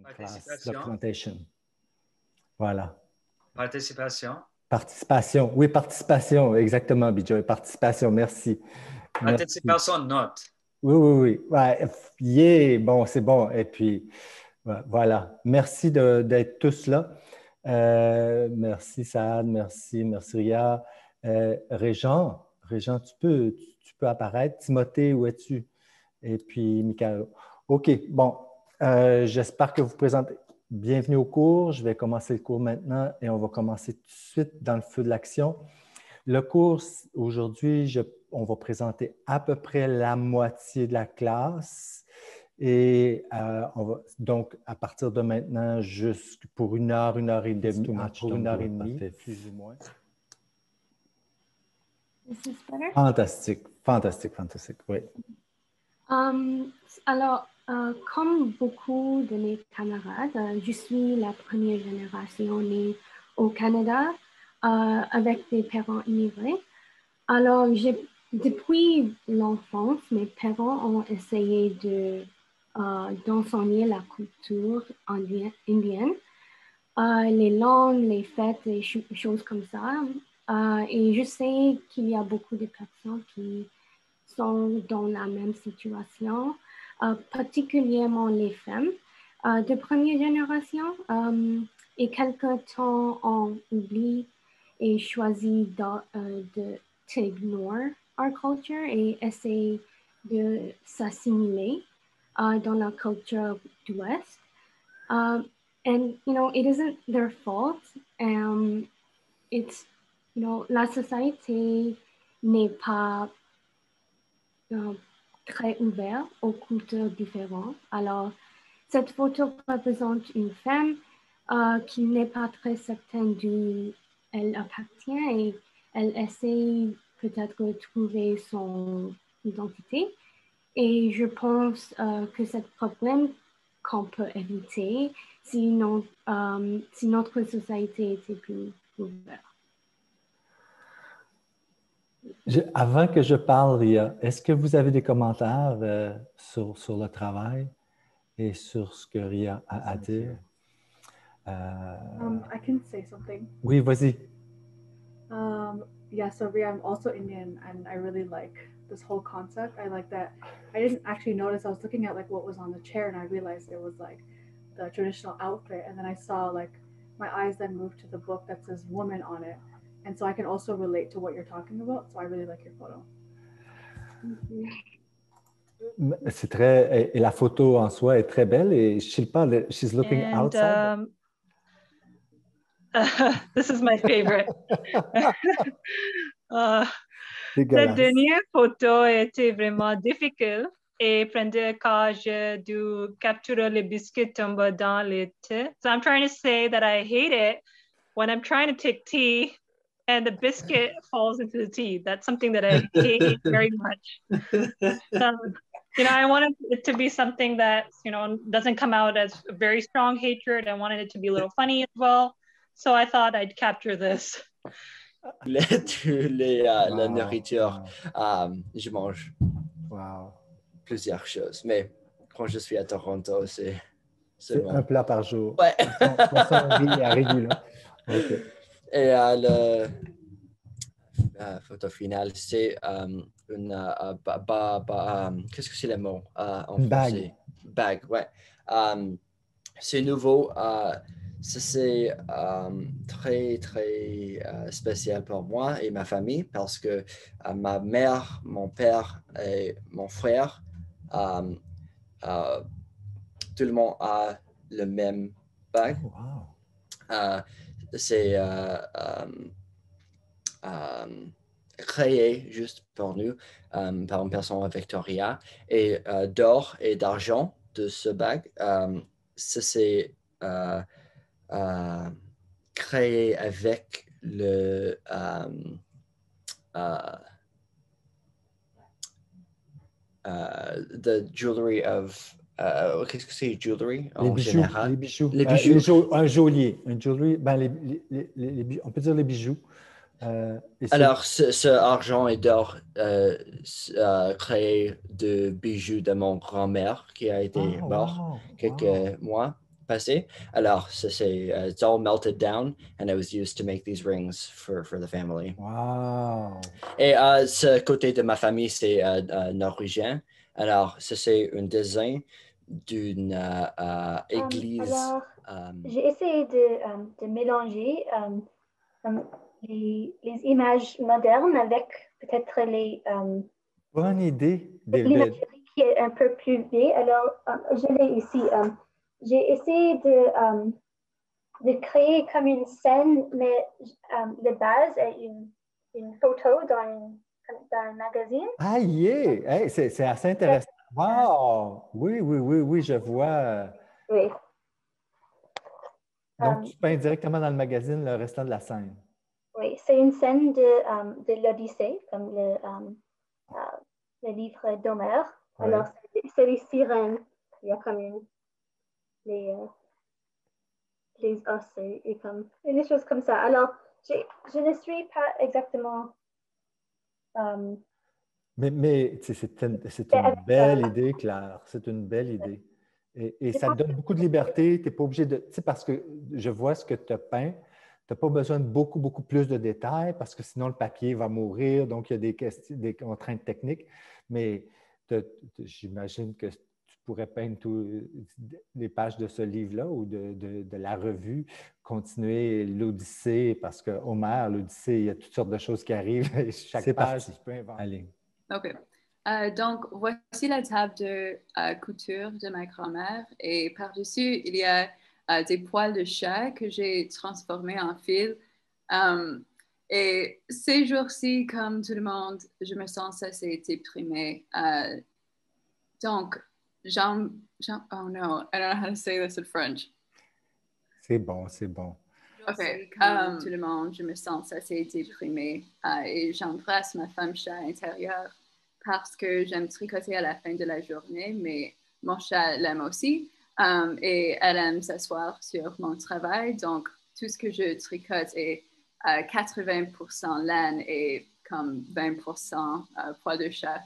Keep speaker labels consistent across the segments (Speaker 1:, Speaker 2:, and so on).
Speaker 1: Class
Speaker 2: Participation.
Speaker 1: documentation. Voilà.
Speaker 2: Participation.
Speaker 1: Participation. Oui, participation. Exactement, Bijoy. Participation. Merci. Merci.
Speaker 2: Participation note.
Speaker 1: Oui, oui, oui. Ouais, yeah, bon, c'est bon. Et puis, voilà. Merci d'être tous là. Merci, Saad. Merci, Ria. Régent, tu peux apparaître. Timothée, où es-tu? Et puis, Michael. OK, bon. J'espère que vous présentez. Bienvenue au cours. Je vais commencer le cours maintenant et on va commencer tout de suite dans le feu de l'action. Le cours, aujourd'hui, on va présenter à peu près la moitié de la classe. Et donc, à partir de maintenant, juste pour une heure et demie, pour une heure et demie, plus ou moins.
Speaker 3: Is this better?
Speaker 1: Fantastique, fantastique, fantastique, oui.
Speaker 3: Alors, comme beaucoup de mes camarades, je suis la première génération née au Canada avec des parents immigrés. Alors, depuis l'enfance, mes parents ont essayé d'enseigner la culture indienne, les langues, les fêtes, et choses comme ça. Et je sais qu'il y a beaucoup de personnes qui sont dans la même situation, particulièrement les femmes de première génération. Et quelque temps, on oublie et choisit d'ignorer our culture et essayer de s'assimiler dans la culture du West. And, it isn't their fault. It's, la société n'est pas très ouverte aux cultures différentes. Alors, cette photo représente une femme qui n'est pas très certaine d'où elle appartient et elle essaie peut-être de trouver son identité. Et je pense que c'est un problème qu'on peut éviter si notre société était plus ouverte.
Speaker 1: Avant que je parle, Ria, est-ce que vous avez des commentaires sur le travail et sur ce que Ria a à dire?
Speaker 4: I can say something.
Speaker 1: Oui, vas-y.
Speaker 4: Yeah, so Ria, I'm also Indian, and I really like this whole concept. I like that. I didn't actually notice. I was looking at like what was on the chair, and I realized it was like the traditional outfit, and then I saw like my eyes then moved to the book that says "woman" on it, and so I can also relate to what you're talking about. So I really like your photo.
Speaker 1: C'est très, et la photo en soi est très belle et Shilpa, she's looking outside.
Speaker 5: This is my favorite.
Speaker 1: Dégueulasse.
Speaker 5: Cette dernière photo était vraiment difficile et prendre quand j'ai dû capturer les biscuits tombent dans le thé. So I'm trying to say that I hate it when I'm trying to take tea and the biscuit falls into the tea. That's something that I hate very much. I wanted it to be something that, doesn't come out as a very strong hatred. I wanted it to be a little funny as well. So I thought I'd capture this.
Speaker 6: La nourriture, je mange
Speaker 1: Wow.
Speaker 6: plusieurs choses, mais quand je suis à Toronto, c'est
Speaker 1: bon. Un plat par jour.
Speaker 6: Ouais.
Speaker 1: Poisson, riz, haricots, là. OK.
Speaker 6: Et la photo finale, c'est qu'est-ce que c'est le mot en français? Bag, ouais. C'est nouveau. Ça, c'est très, très spécial pour moi et ma famille parce que ma mère, mon père et mon frère, tout le monde a le même bag.
Speaker 1: Wow.
Speaker 6: C'est créé juste pour nous par une personne à Victoria. Et d'or et d'argent de ce bag, ça c'est créé avec the jewelry of qu'est-ce que c'est jewelry en général?
Speaker 1: Les bijoux.
Speaker 6: Les bijoux.
Speaker 1: Un geôlier. Un jewelry, on peut dire les bijoux.
Speaker 6: Alors, ce argent et d'or créé de bijoux de mon grand-mère qui a été mort quelques mois passé. Alors, it's all melted down and it was used to make these rings for the family.
Speaker 1: Wow!
Speaker 6: Et ce côté de ma famille, c'est norvégien. Alors, c'est un dessin d'une église.
Speaker 7: Alors, j'ai essayé de mélanger les images modernes avec peut-être
Speaker 1: Bonne idée.
Speaker 7: l'imagerie qui est un peu plus vieille. Alors, je l'ai ici. J'ai essayé de créer comme une scène, mais de base est une photo dans un magazine.
Speaker 1: Ah, yeah! Hey, c'est assez intéressant. Wow! Oui, je vois.
Speaker 7: Oui.
Speaker 1: Donc, tu peins directement dans le magazine le restant de la scène.
Speaker 7: Oui, c'est une scène de l'Odyssée, comme le livre d'Homère.
Speaker 1: Ouais.
Speaker 7: Alors, c'est les sirènes. Il y a comme les os et des choses comme ça. Alors, je ne suis pas exactement...
Speaker 1: Mais c'est une belle idée, Claire. C'est une belle idée. Et ça te donne beaucoup de liberté. Tu n'es pas obligé de... Tu sais, parce que je vois ce que tu as peint. Tu n'as pas besoin de beaucoup plus de détails parce que sinon le papier va mourir. Donc, il y a des contraintes techniques. Mais j'imagine que tu pourrais peindre les pages de ce livre-là ou de la revue, continuer l'Odyssée parce que Homère, l'Odyssée, il y a toutes sortes de choses qui arrivent. Chaque page, tu peux inventer. Allez.
Speaker 8: OK. Donc, voici la table de couture de ma grand-mère. Et par-dessus, il y a des poils de chat que j'ai transformés en fil. Et ces jours-ci, comme tout le monde, je me sens assez déprimée. Donc, oh no, I don't know how to say this in French.
Speaker 1: C'est bon, c'est bon.
Speaker 8: OK. Comme tout le monde, je me sens assez déprimée. Et j'embrasse ma femme chat intérieure parce que j'aime tricoter à la fin de la journée, mais mon chat l'aime aussi. Et elle aime s'asseoir sur mon travail. Donc, tout ce que je tricote est 80% laine et comme 20% poil de chat.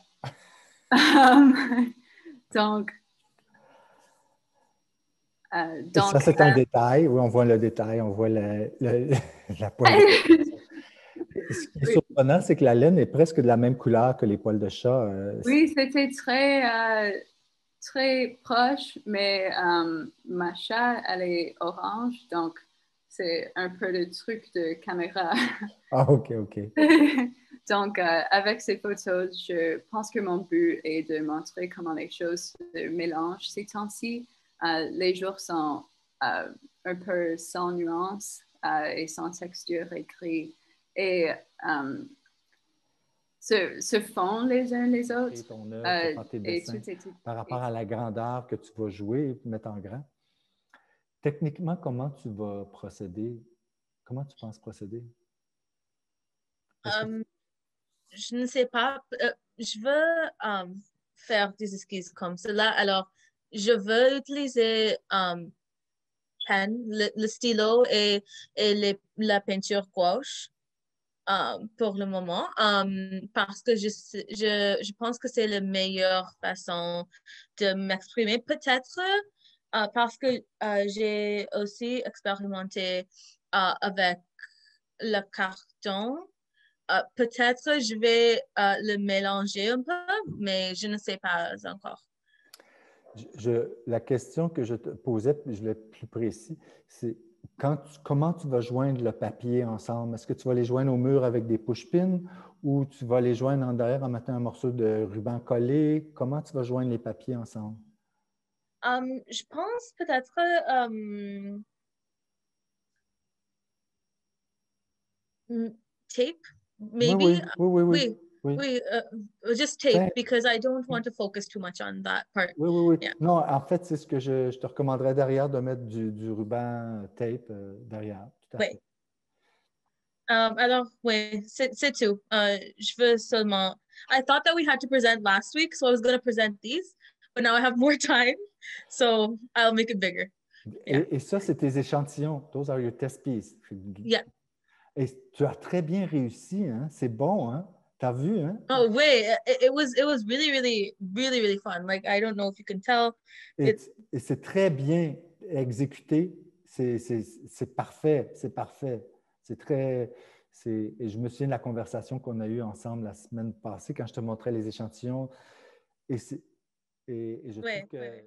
Speaker 8: Donc,
Speaker 1: ça, c'est un détail. Oui, on voit le détail, on voit la poêle de chat. Ce qui est surprenant, c'est que la laine est presque de la même couleur que les poils de chat.
Speaker 8: Oui, c'était très proche, mais ma chat, elle est orange, donc c'est un peu le truc de caméra.
Speaker 1: Ah, OK.
Speaker 8: Donc, avec ces photos, je pense que mon but est de montrer comment les choses se mélangent ces temps-ci. Les jours sont un peu sans nuance et sans texture écrite et se font les uns les autres.
Speaker 1: Et ton œuvre, tes dessins, par rapport à la grandeur que tu vas jouer et mettre en grand. Techniquement, comment tu vas procéder? Comment tu penses procéder?
Speaker 9: Je ne sais pas. Je veux faire des esquisses comme cela. Alors, je veux utiliser le stylo et la peinture gouache pour le moment parce que je pense que c'est la meilleure façon de m'exprimer. Peut-être parce que j'ai aussi expérimenté avec le carton. Peut-être je vais le mélanger un peu, mais je ne sais pas encore.
Speaker 1: La question que je te posais, je vais être plus précis, c'est comment tu vas joindre le papier ensemble? Est-ce que tu vas les joindre au mur avec des push-pins ou tu vas les joindre en derrière en mettant un morceau de ruban collé? Comment tu vas joindre les papiers ensemble?
Speaker 9: Je pense peut-être tape, maybe. Oui, just tape because I don't want to focus too much on that part.
Speaker 1: Oui.
Speaker 9: Yeah.
Speaker 1: Non, en fait, c'est ce que je te recommanderais derrière de mettre du ruban tape derrière. Tout à fait.
Speaker 9: Alors, oui, c'est tout. Je veux seulement... I thought that we had to present last week, so I was going to present these, but now I have more time, so I'll make it bigger.
Speaker 1: Yeah. Et ça, c'est tes échantillons. Those are your test pieces.
Speaker 9: Yeah.
Speaker 1: Et tu as très bien réussi, hein? C'est bon, hein? T'as vu, hein?
Speaker 9: Oh, wait. It was really fun. Like, I don't know if you can tell.
Speaker 1: Et c'est très bien. exécuté, c'est parfait, c'est parfait. C'est très... Et je me souviens de la conversation qu'on a eue ensemble la semaine passée quand je te montrais les échantillons. Et je trouve que...